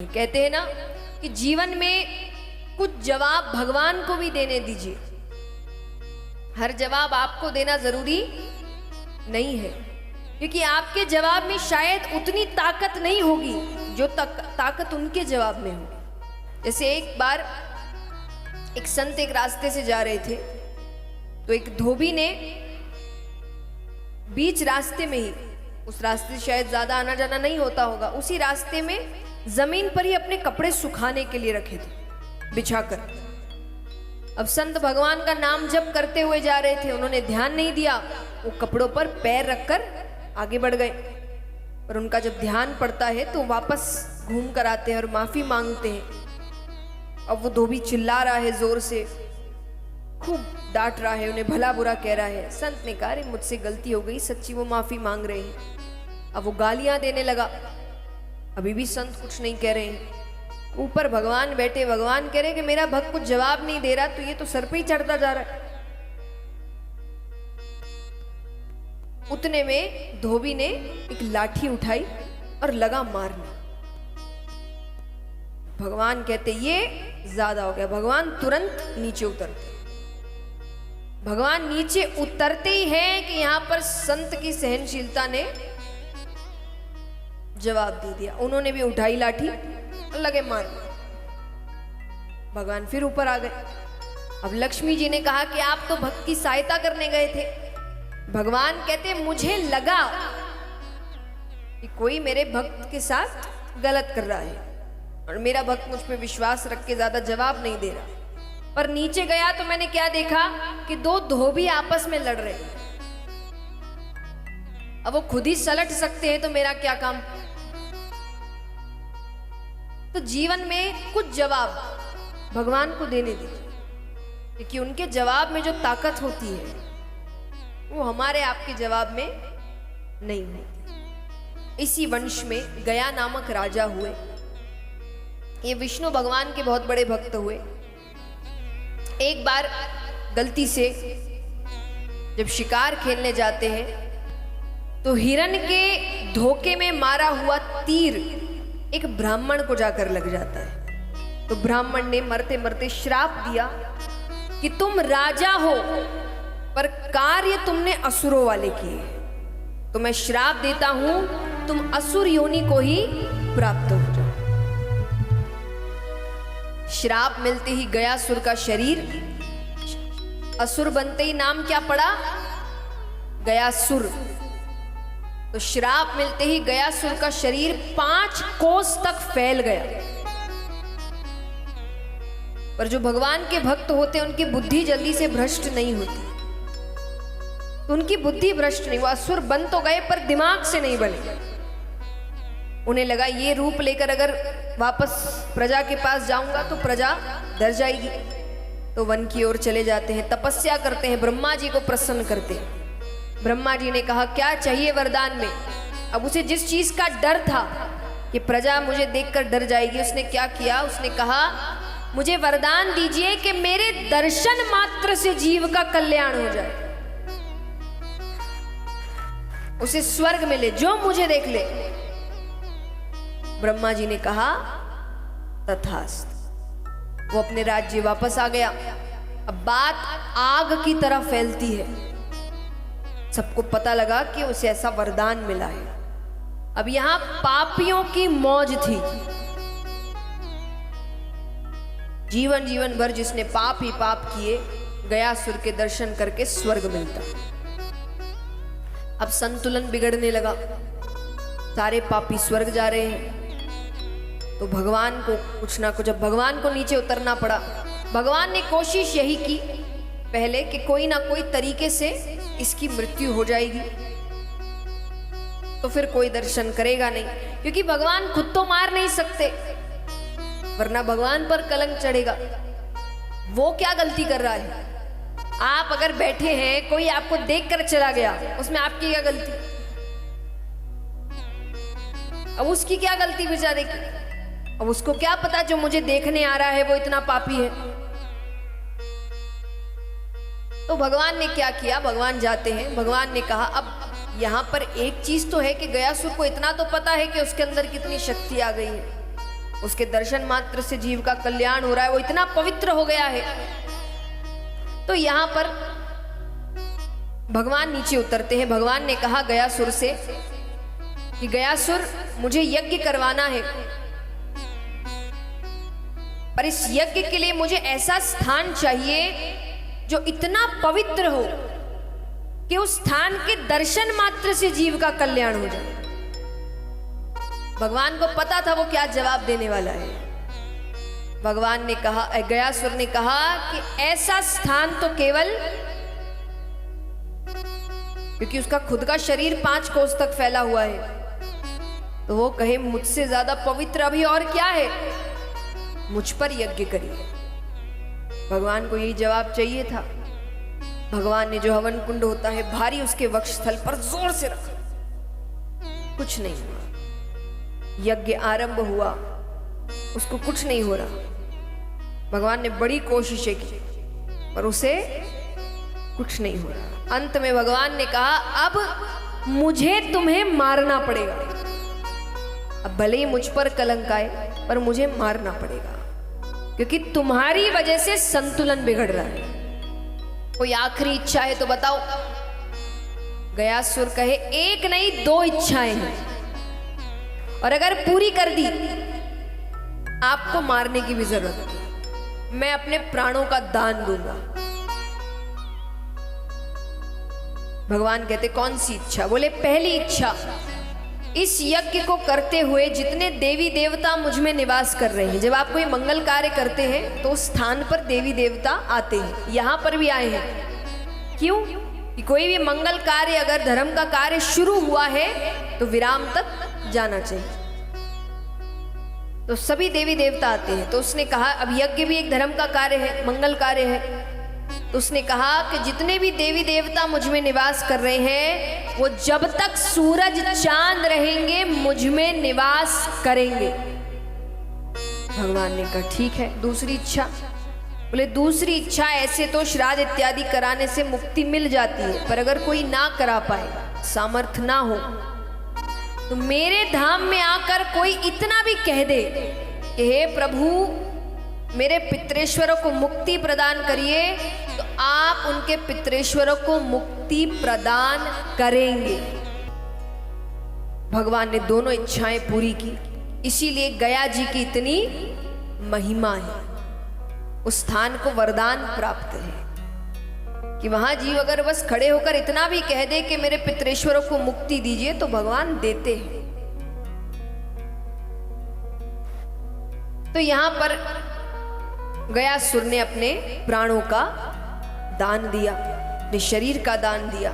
कहते हैं ना कि जीवन में कुछ जवाब भगवान को भी देने दीजिए। हर जवाब आपको देना जरूरी नहीं है, क्योंकि आपके जवाब में शायद उतनी ताकत नहीं होगी जो ताकत उनके जवाब में होगी। जैसे एक बार एक संत एक रास्ते से जा रहे थे, तो एक धोबी ने बीच रास्ते में ही, उस रास्ते से शायद ज्यादा आना जाना नहीं होता होगा, उसी रास्ते में जमीन पर ही अपने कपड़े सुखाने के लिए रखे थे बिछाकर। अब संत भगवान का नाम जप करते हुए जा रहे थे, उन्होंने ध्यान नहीं दिया, वो कपड़ों पर पैर रखकर आगे बढ़ गए। और उनका जब ध्यान पड़ता है तो वापस घूम कर आते हैं और माफी मांगते हैं। अब वो धोबी चिल्ला रहा है, जोर से खूब डांट रहा है, उन्हें भला बुरा कह रहा है। संत ने कहा, अरे मुझसे गलती हो गई, सच्ची वो माफी मांग रहे हैं। अब वो गालियां देने लगा, अभी भी संत कुछ नहीं कह रहे हैं। ऊपर भगवान बैठे, भगवान कह रहे कि मेरा भक्त कुछ जवाब नहीं दे रहा, तो ये तो सर पे ही चढ़ता जा रहा है। उतने में धोबी ने एक लाठी उठाई और लगा मारने। भगवान कहते ये ज्यादा हो गया। भगवान तुरंत नीचे उतरते। भगवान नीचे उतरते ही है कि यहां पर संत की सहनशीलता ने जवाब दे दिया। उन्होंने भी उठाई लाठी और लगे मारने। भगवान फिर ऊपर आ गए। अब लक्ष्मी जी ने कहा कि आप तो भक्त की सहायता करने गए थे। भगवान कहते मुझे लगा कि कोई मेरे भक्त के साथ गलत कर रहा है और मेरा भक्त मुझ पे विश्वास रख के ज्यादा जवाब नहीं दे रहा। पर नीचे गया तो मैंने क्या देखा कि दो धोबी आपस में लड़ रहे हैं। अब वो खुद ही सलट सकते हैं, तो मेरा क्या काम। तो जीवन में कुछ जवाब भगवान को देने दीजिए, क्योंकि उनके जवाब में जो ताकत होती है वो हमारे आपके जवाब में नहीं होती। इसी वंश में गया नामक राजा हुए। ये विष्णु भगवान के बहुत बड़े भक्त हुए। एक बार गलती से जब शिकार खेलने जाते हैं तो हिरण के धोखे में मारा हुआ तीर एक ब्राह्मण को जाकर लग जाता है। तो ब्राह्मण ने मरते मरते श्राप दिया कि तुम राजा हो पर कार्य तुमने असुरों वाले किए, तो मैं श्राप देता हूं तुम असुर योनि को ही प्राप्त हो जाओ। श्राप मिलते ही गयासुर का शरीर, असुर बनते ही नाम क्या पड़ा, गयासुर। तो श्राप मिलते ही गयासुर का शरीर 5 कोस तक फैल गया। पर जो भगवान के भक्त होते उनकी बुद्धि जल्दी से भ्रष्ट नहीं होती। तो उनकी बुद्धि भ्रष्ट नहीं, वो असुर बन तो गए पर दिमाग से नहीं बने। उन्हें लगा ये रूप लेकर अगर वापस प्रजा के पास जाऊंगा तो प्रजा डर जाएगी। तो वन की ओर चले जाते हैं, तपस्या करते हैं, ब्रह्मा जी को प्रसन्न करते हैं। ब्रह्मा जी ने कहा क्या चाहिए वरदान में। अब उसे जिस चीज का डर था कि प्रजा मुझे देखकर डर जाएगी, उसने क्या किया, उसने कहा मुझे वरदान दीजिए कि मेरे दर्शन मात्र से जीव का कल्याण हो जाए, उसे स्वर्ग मिले, जो मुझे देख ले। ब्रह्मा जी ने कहा तथास्तु। वो अपने राज्य वापस आ गया। अब बात आग की तरह फैलती है। सबको पता लगा कि उसे ऐसा वरदान मिला है। अब यहां पापियों की मौज थी। जीवन भर जिसने पाप ही पाप किए, गयासुर के दर्शन करके स्वर्ग मिलता। अब संतुलन बिगड़ने लगा, सारे पापी स्वर्ग जा रहे हैं। तो भगवान को कुछ ना कुछ, अब भगवान को नीचे उतरना पड़ा। भगवान ने कोशिश यही की पहले कि कोई ना कोई तरीके से इसकी मृत्यु हो जाएगी, तो फिर कोई दर्शन करेगा नहीं, क्योंकि भगवान खुद तो मार नहीं सकते, वरना भगवान पर कलंक चढ़ेगा। वो क्या गलती कर रहा है। आप अगर बैठे हैं, कोई आपको देखकर चला गया, उसमें आपकी क्या गलती। अब उसकी क्या गलती बेचारे की। अब उसको क्या पता जो मुझे देखने आ रहा है वो इतना पापी है। तो भगवान ने क्या किया, भगवान जाते हैं। भगवान ने कहा अब यहां पर एक चीज तो है कि गयासुर को इतना तो पता है कि उसके अंदर कितनी शक्ति आ गई है। उसके दर्शन मात्र से जीव का कल्याण हो रहा है, वो इतना पवित्र हो गया है। तो यहां पर भगवान नीचे उतरते हैं। भगवान ने कहा गयासुर से कि गयासुर, मुझे यज्ञ करवाना है, पर इस यज्ञ के लिए मुझे ऐसा स्थान चाहिए जो इतना पवित्र हो कि उस स्थान के दर्शन मात्र से जीव का कल्याण हो जाए। भगवान को पता था वो क्या जवाब देने वाला है। भगवान ने कहा, गयासुर ने कहा कि ऐसा स्थान तो केवल, क्योंकि उसका खुद का शरीर 5 कोस तक फैला हुआ है, तो वो कहे मुझसे ज्यादा पवित्र अभी और क्या है, मुझ पर यज्ञ करिए। भगवान को यही जवाब चाहिए था। भगवान ने जो हवन कुंड होता है भारी उसके वक्षस्थल पर जोर से रखा, कुछ नहीं हुआ। यज्ञ आरंभ हुआ, उसको कुछ नहीं हो रहा। भगवान ने बड़ी कोशिशें की पर उसे कुछ नहीं हो रहा। अंत में भगवान ने कहा, अब मुझे तुम्हें मारना पड़ेगा। अब भले ही मुझ पर कलंक आए पर मुझे मारना पड़ेगा, क्योंकि तुम्हारी वजह से संतुलन बिगड़ रहा है। कोई आखिरी इच्छा है तो बताओ। गयासुर कहे, एक नहीं 2 इच्छाएं हैं, और अगर पूरी कर दी आपको मारने की भी जरूरत नहीं, मैं अपने प्राणों का दान दूंगा। भगवान कहते, कौन सी इच्छा? बोले, पहली इच्छा, इस यज्ञ को करते हुए जितने देवी देवता मुझ में निवास कर रहे हैं, जब आप कोई मंगल कार्य करते हैं तो स्थान पर देवी देवता आते हैं, यहां पर भी आए हैं। क्यों? कि कोई भी मंगल कार्य, अगर धर्म का कार्य शुरू हुआ है तो विराम तक जाना चाहिए। तो सभी देवी देवता आते हैं। तो उसने कहा, अब यज्ञ भी एक धर्म का कार्य है, मंगल कार्य है। तो उसने कहा कि जितने भी देवी देवता मुझ में निवास कर रहे हैं, वो जब तक सूरज चांद रहेंगे मुझ में निवास करेंगे। भगवान ने कहा, ठीक है, दूसरी इच्छा? बोले, दूसरी इच्छा, ऐसे तो श्राद्ध इत्यादि कराने से मुक्ति मिल जाती है, पर अगर कोई ना करा पाए, सामर्थ्य ना हो, तो मेरे धाम में आकर कोई इतना भी कह दे कि हे प्रभु, मेरे पितरेश्वरों को मुक्ति प्रदान करिए, तो आप उनके पितरेश्वरों को मुक्ति प्रदान करेंगे। भगवान ने दोनों इच्छाएं पूरी की। इसीलिए गया जी की इतनी महिमा है। उस स्थान को वरदान प्राप्त है कि वहां जीव अगर बस खड़े होकर इतना भी कह दे कि मेरे पितरेश्वरों को मुक्ति दीजिए, तो भगवान देते हैं। तो यहां पर गयासुर ने अपने प्राणों का दान दिया, अपने शरीर का दान दिया।